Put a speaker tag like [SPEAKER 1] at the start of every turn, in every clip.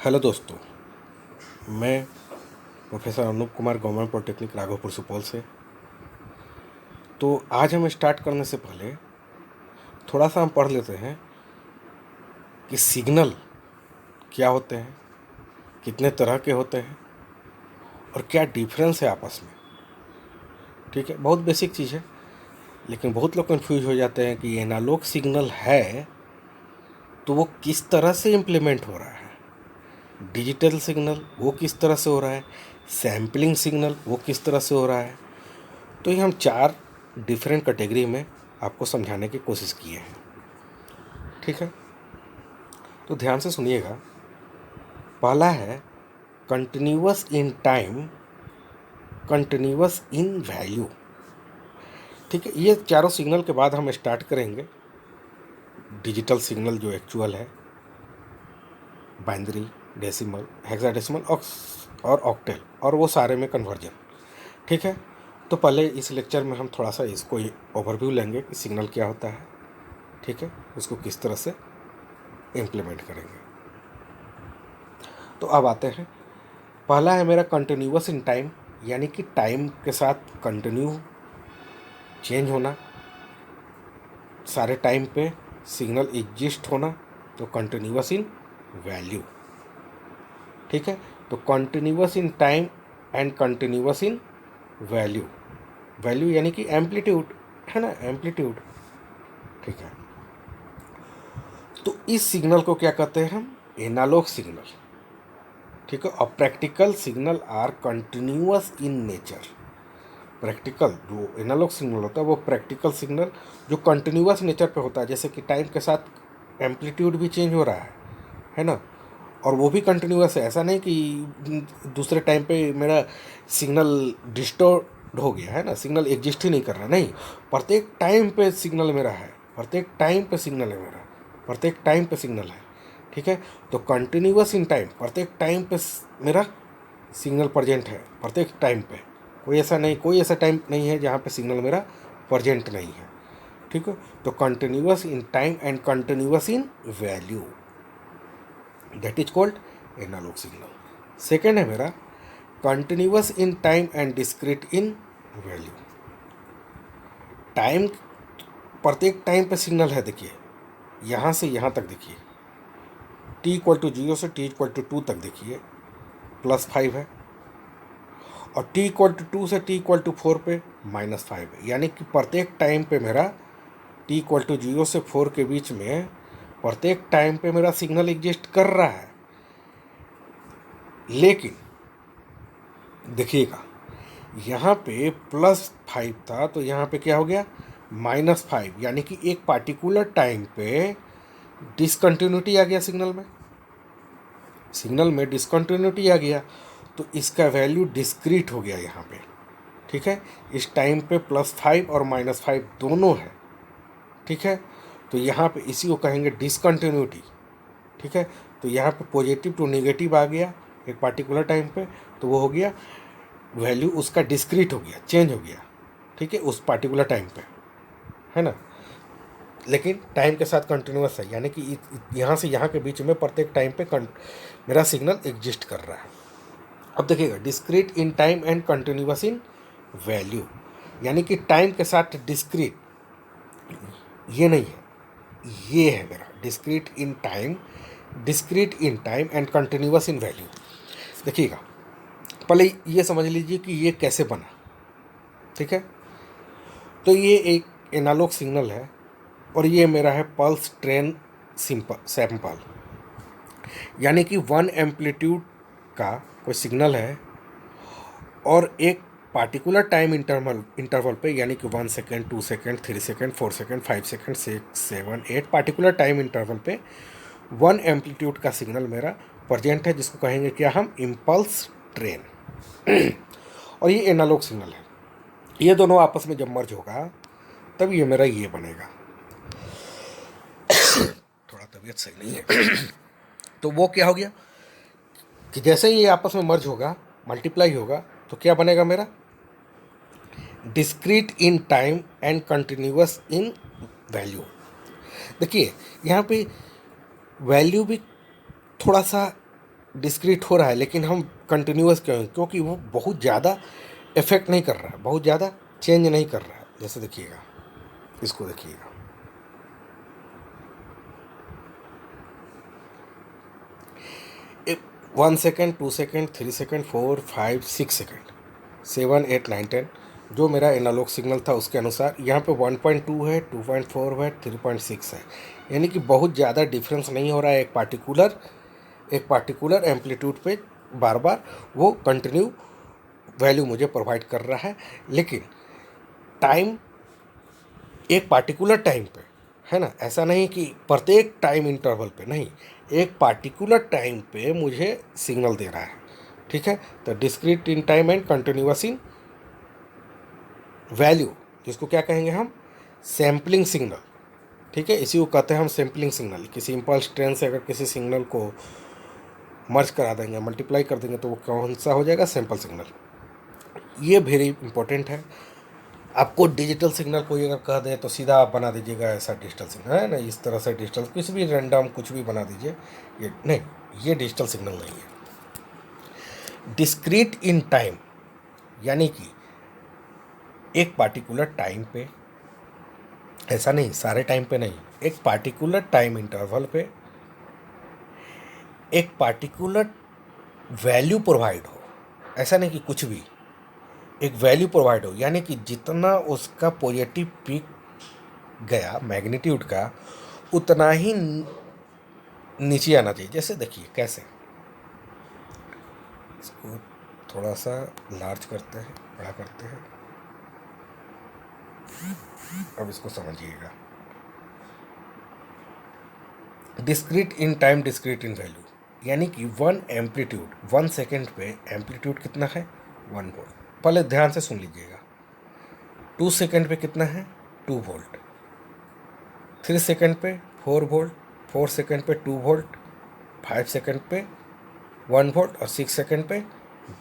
[SPEAKER 1] Hello दोस्तों, मैं professor Anoop Kumar government polytechnic Raghopur Supaul से। तो आज हम स्टार्ट करने से पहले थोड़ा सा हम पढ़ लेते हैं कि सिग्नल क्या होते हैं, कितने तरह के होते हैं और क्या डिफरेंस है आपस में। ठीक है, बहुत बेसिक चीज़ है, लेकिन बहुत लोग कंफ्यूज हो जाते हैं कि एनालॉग सिग्नल है तो वो किस तरह से इम्प्लीमेंट हो रहा है, डिजिटल सिग्नल वो किस तरह से हो रहा है, सैम्पलिंग सिग्नल वो किस तरह से हो रहा है। तो ये हम 4 डिफरेंट कैटेगरी में आपको समझाने की कोशिश किए हैं। ठीक है, तो ध्यान से सुनिएगा। पहला है continuous in time, continuous in value. ठीक है, ये चारों सिग्नल के बाद हम स्टार्ट करेंगे डिजिटल सिग्नल जो एक्चुअल है, बाइनरी, डेसिमल, हेक्साडेसिमल और ऑक्टेल, और वो सारे में कन्वर्जन। ठीक है, तो पहले इस लेक्चर में हम थोड़ा सा इसको ओवरव्यू लेंगे कि सिग्नल क्या होता है। ठीक है, उसको किस तरह से इम्प्लीमेंट करेंगे। तो अब आते हैं, पहला है मेरा कंटिन्यूअस इन टाइम, यानी कि टाइम के साथ कंटिन्यू चेंज होना, सारे टाइम पे सिग्नल एग्जिस्ट होना, तो कंटिन्यूअस इन वैल्यू। ठीक है, तो continuous in time and continuous in value. Value यानी कि एम्पलीट्यूड, है ना, एम्पलीट्यूड। ठीक है, तो इस सिग्नल को क्या कहते हैं हम, एनालॉग सिग्नल। ठीक है, और practical signal are continuous in nature. Practical जो एनालॉग सिग्नल होता है वो प्रैक्टिकल सिग्नल जो कंटिन्यूअस नेचर पे होता है, जैसे कि टाइम के साथ एम्पलीट्यूड भी चेंज हो रहा है ना, और वो भी कंटिन्यूअस है। ऐसा नहीं कि दूसरे टाइम पे मेरा सिग्नल डिस्टोर्ट हो गया है ना, सिग्नल एग्जिस्ट ही नहीं कर रहा, नहीं, प्रत्येक टाइम पे सिग्नल मेरा है, प्रत्येक टाइम पे सिग्नल है मेरा, प्रत्येक टाइम पे सिग्नल है। ठीक है, तो कंटिन्यूअस इन टाइम, प्रत्येक टाइम पे मेरा सिग्नल प्रेजेंट है, प्रत्येक टाइम पे। कोई ऐसा टाइम नहीं है जहाँ पे सिग्नल मेरा प्रेजेंट नहीं है। ठीक है, तो continuous in time and continuous in value, that is called analogue signal. Second है मेरा continuous in time and discrete in value. Time, प्रत्येक टाइम पे सिग्नल है, देखिए यहाँ से यहाँ तक देखिए, t=0 से t=2 तक देखिए +5 है, और t=2 से t=4 पे -5 है। यानी कि प्रत्येक टाइम पे मेरा t=0 से 4 के बीच में प्रत्येक टाइम पे मेरा सिग्नल एग्जिस्ट कर रहा है। लेकिन देखिएगा, यहाँ पे +5 था तो यहाँ पे क्या हो गया, -5, यानी कि एक पार्टिकुलर टाइम पे डिसकंटिन्यूटी आ गया सिग्नल में डिसकंटिन्यूटी आ गया, तो इसका वैल्यू डिस्क्रीट हो गया यहाँ पे। ठीक है, इस टाइम पे +5 और -5 दोनों है। ठीक है, तो यहाँ पे इसी को कहेंगे डिसकंटिन्यूटी। ठीक है, तो यहाँ पे पॉजिटिव टू नेगेटिव आ गया एक पार्टिकुलर टाइम पे, तो वो हो गया वैल्यू उसका डिस्क्रीट हो गया, चेंज हो गया। ठीक है, उस पार्टिकुलर टाइम पे, है ना, लेकिन टाइम के साथ कंटिन्यूअस है, यानी कि यहाँ से यहाँ के बीच में प्रत्येक टाइम पे मेरा सिग्नल एग्जिस्ट कर रहा है। अब देखिएगा, discrete in time and continuous in value, यानी कि टाइम के साथ डिस्क्रीट ये नहीं है, ये है मेरा discrete in time and continuous in value. देखिएगा, पहले ये समझ लीजिए कि ये कैसे बना। ठीक है, तो ये एक एनालॉग सिग्नल है और ये मेरा है पल्स ट्रेन सैंपल, यानी कि 1 एम्पलीट्यूड का कोई सिग्नल है और एक पार्टिकुलर टाइम इंटरवल पे, यानी कि 1 second, 2 second, 3 second, 4 second, 5 second, 6, 7, 8 particular time interval पे 1 एम्पलीट्यूड का सिग्नल मेरा प्रेजेंट है, जिसको कहेंगे क्या हम, इम्पल्स ट्रेन। और ये एनालॉग सिग्नल है, ये दोनों आपस में जब मर्ज होगा तब ये मेरा ये बनेगा। थोड़ा तबीयत सही नहीं है। तो वो क्या हो गया कि जैसे ही ये आपस में मर्ज होगा, मल्टीप्लाई होगा, तो क्या बनेगा मेरा, discrete in time and continuous in value. देखिए यहाँ पे वैल्यू भी थोड़ा सा डिस्क्रीट हो रहा है, लेकिन हम कंटिन्यूअस क्यों हैं? क्योंकि वो बहुत ज़्यादा इफेक्ट नहीं कर रहा है, बहुत ज़्यादा चेंज नहीं कर रहा है। जैसे देखिएगा, इसको देखिएगा, 1 सेकेंड, 2 सेकेंड, 3 सेकेंड, 4, 5, 6 सेकेंड, 7, 8, 9, 10 जो मेरा एनालॉग सिग्नल था उसके अनुसार यहाँ पे 1.2 है, 2.4 है, 3.6 है। यानी कि बहुत ज़्यादा डिफरेंस नहीं हो रहा है। एक पार्टिकुलर एम्पलीट्यूड पे बार बार वो कंटिन्यू वैल्यू मुझे प्रोवाइड कर रहा है। लेकिन टाइम, एक पार्टिकुलर टाइम पे, है ना, ऐसा नहीं कि प्रत्येक टाइम इंटरवल पे, नहीं, एक पार्टिकुलर टाइम पे मुझे सिग्नल दे रहा है। ठीक है, तो discrete in time and continuous in value, जिसको क्या कहेंगे हम? Sampling signal. ठीक है, इसी को कहते हैं हम सैम्पलिंग सिग्नल। किसी इम्पल्स ट्रेन से अगर किसी सिग्नल को मर्ज करा देंगे, मल्टीप्लाई कर देंगे, तो वो कौन सा हो जाएगा? Sample signal. ये वेरी इंपॉर्टेंट है। आपको डिजिटल सिग्नल कोई अगर कह दे तो सीधा आप बना दीजिएगा ऐसा डिजिटल सिग्नल, है ना, इस तरह से डिजिटल, कुछ भी रैंडम कुछ भी बना दीजिए। ये नहीं, ये डिजिटल सिग्नल नहीं है। डिस्क्रीट इन टाइम यानी कि एक पार्टिकुलर टाइम पे, ऐसा नहीं सारे टाइम पे नहीं, एक पार्टिकुलर टाइम इंटरवल पे एक पार्टिकुलर वैल्यू प्रोवाइड हो। ऐसा नहीं कि कुछ भी, एक वैल्यू प्रोवाइड हो, यानी कि जितना उसका पॉजिटिव पीक गया मैग्नीट्यूड का, उतना ही नीचे आना चाहिए। जैसे देखिए कैसे, इसको थोड़ा सा लार्ज करते हैं, बड़ा करते हैं, अब इसको समझिएगा। Discrete in time, discrete in value, यानी कि 1 सेकेंड पे एम्पलीट्यूड कितना है? 1 वोल्ट। पहले ध्यान से सुन लीजिएगा। 2 सेकेंड पे कितना है? 2 वोल्ट। 3 सेकेंड पे 4 वोल्ट। 4 सेकेंड पे 2 वोल्ट। 5 सेकेंड पे 1 वोल्ट और 6 सेकेंड पे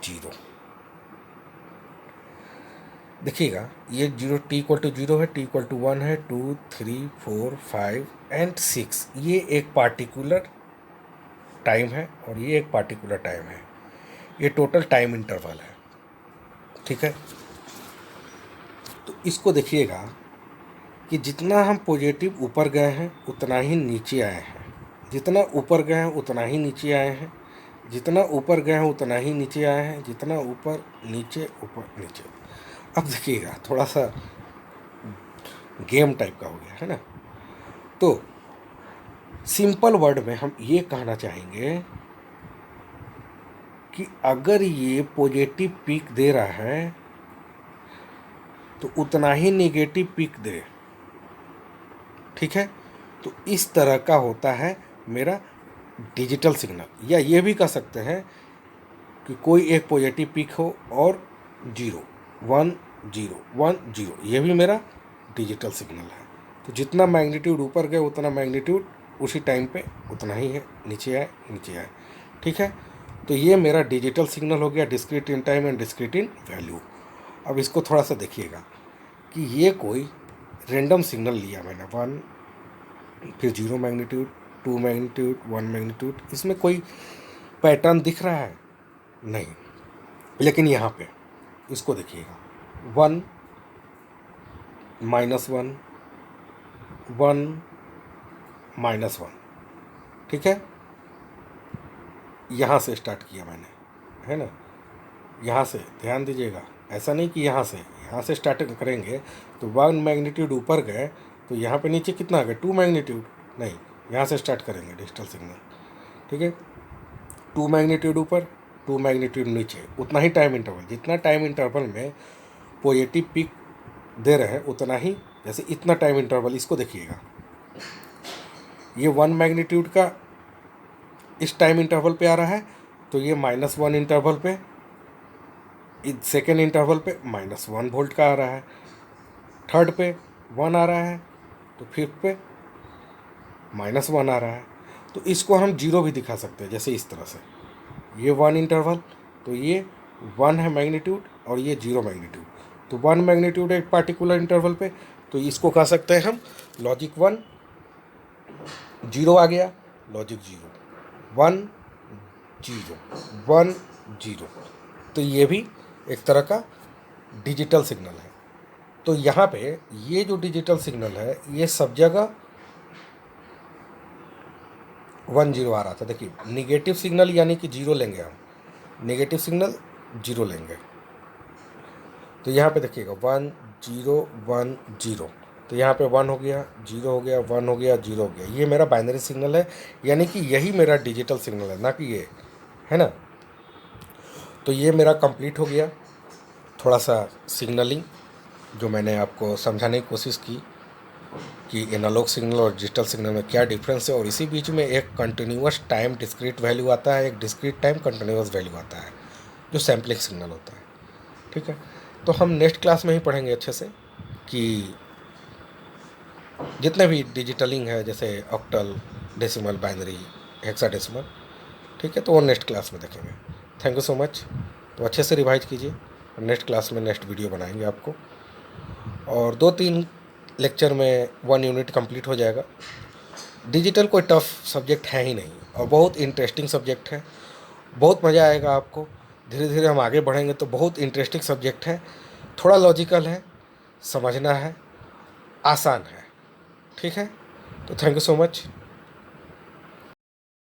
[SPEAKER 1] 0। देखिएगा, ये 0 t=0 है, t=1 है, 2, 3, 4, 5 एंड 6। ये एक पार्टिकुलर टाइम है और ये एक पार्टिकुलर टाइम है। ये टोटल टाइम इंटरवल है। ठीक है, तो इसको देखिएगा कि जितना हम पॉजिटिव ऊपर गए हैं उतना ही नीचे आए हैं, जितना ऊपर गए हैं उतना ही नीचे आए हैं, जितना ऊपर गए हैं उतना ही नीचे आए हैं, जितना ऊपर नीचे ऊपर नीचे। अब देखिएगा, थोड़ा सा गेम टाइप का हो गया है ना। तो सिंपल वर्ड में हम ये कहना चाहेंगे कि अगर ये पॉजिटिव पीक दे रहा है तो उतना ही नेगेटिव पीक दे। ठीक है, तो इस तरह का होता है मेरा डिजिटल सिग्नल। या ये भी कह सकते हैं कि कोई एक पॉजिटिव पीक हो और 0, 1, 0, 1, 0, ये भी मेरा डिजिटल सिग्नल है। तो जितना मैग्नीट्यूड ऊपर गए उतना मैग्नीट्यूड उसी टाइम पे उतना ही है, नीचे आए नीचे आए। ठीक है, तो ये मेरा डिजिटल सिग्नल हो गया, discrete in time and discrete in value. अब इसको थोड़ा सा देखिएगा कि ये कोई रेंडम सिग्नल लिया मैंने, 1, फिर 0 मैग्नीट्यूड, 2 मैग्नीट्यूड, 1 मैग्नीट्यूड, इसमें कोई पैटर्न दिख रहा है? नहीं। लेकिन यहाँ पे इसको देखिएगा, 1, -1, 1, -1। ठीक है, यहाँ से स्टार्ट किया मैंने, है ना, यहाँ से ध्यान दीजिएगा। ऐसा नहीं कि यहाँ से स्टार्ट करेंगे तो 1 मैग्नीट्यूड ऊपर गए तो यहाँ पे नीचे कितना आ गया? 2 मैग्नीट्यूड। नहीं, यहाँ से स्टार्ट करेंगे डिजिटल सिग्नल। ठीक है, 2 मैग्नीट्यूड ऊपर, 2 मैग्नीट्यूड नीचे, उतना ही टाइम इंटरवल। जितना टाइम इंटरवल में पॉजिटिव पीक दे रहे हैं उतना ही, जैसे इतना टाइम इंटरवल, इसको देखिएगा, ये 1 मैग्नीट्यूड का इस टाइम इंटरवल पे आ रहा है, तो ये -1 इंटरवल पे, सेकेंड इंटरवल पे -1 वोल्ट का आ रहा है, थर्ड पे 1 आ रहा है, तो फिफ्थ पे -1 आ रहा है। तो इसको हम 0 भी दिखा सकते हैं, जैसे इस तरह से, ये 1 इंटरवल, तो ये 1 है मैग्नीट्यूड और ये 0 मैग्नीट्यूड। तो 1 मैग्नीट्यूड एक पार्टिकुलर इंटरवल पे, तो इसको कह सकते हैं हम लॉजिक 1, 0 आ गया, लॉजिक 0, 1, जीरो, 1 0। तो ये भी एक तरह का डिजिटल सिग्नल है। तो यहाँ पे ये जो डिजिटल सिग्नल है ये सब जगह 1 0 आ रहा था। देखिए निगेटिव सिग्नल यानी कि जीरो लेंगे हम, नेगेटिव सिग्नल जीरो लेंगे। तो यहाँ पे देखिएगा 1 0 1 0। तो यहाँ पे 1 हो गया, 0 हो गया, 1 हो गया, 0 हो गया। ये मेरा बाइनरी सिग्नल है, यानी कि यही मेरा डिजिटल सिग्नल है, ना कि ये, है ना। तो ये मेरा कंप्लीट हो गया थोड़ा सा सिग्नलिंग, जो मैंने आपको समझाने की कोशिश की कि एनालॉग सिग्नल और डिजिटल सिग्नल में क्या डिफरेंस है। और इसी बीच में एक कंटिन्यूअस टाइम डिस्क्रीट वैल्यू आता है, एक डिस्क्रीट टाइम कंटिन्यूअस वैल्यू आता है, जो सैम्पलिंग सिग्नल होता है। ठीक है, तो हम नेक्स्ट क्लास में ही पढ़ेंगे अच्छे से कि जितने भी डिजिटलिंग है, जैसे ऑक्टल, डेसिमल, बाइनरी, हेक्साडेसिमल। ठीक है, तो वो नेक्स्ट क्लास में देखेंगे। Thank you so much. तो अच्छे से रिवाइज कीजिए, नेक्स्ट क्लास में नेक्स्ट वीडियो बनाएंगे आपको, और 2-3 लेक्चर में 1 यूनिट कंप्लीट हो जाएगा। डिजिटल कोई टफ सब्जेक्ट है ही नहीं, और बहुत इंटरेस्टिंग सब्जेक्ट है, बहुत मज़ा आएगा आपको। धीरे धीरे हम आगे बढ़ेंगे तो बहुत इंटरेस्टिंग सब्जेक्ट है, थोड़ा लॉजिकल है, समझना है, आसान है। ठीक है, तो थैंक यू सो मच।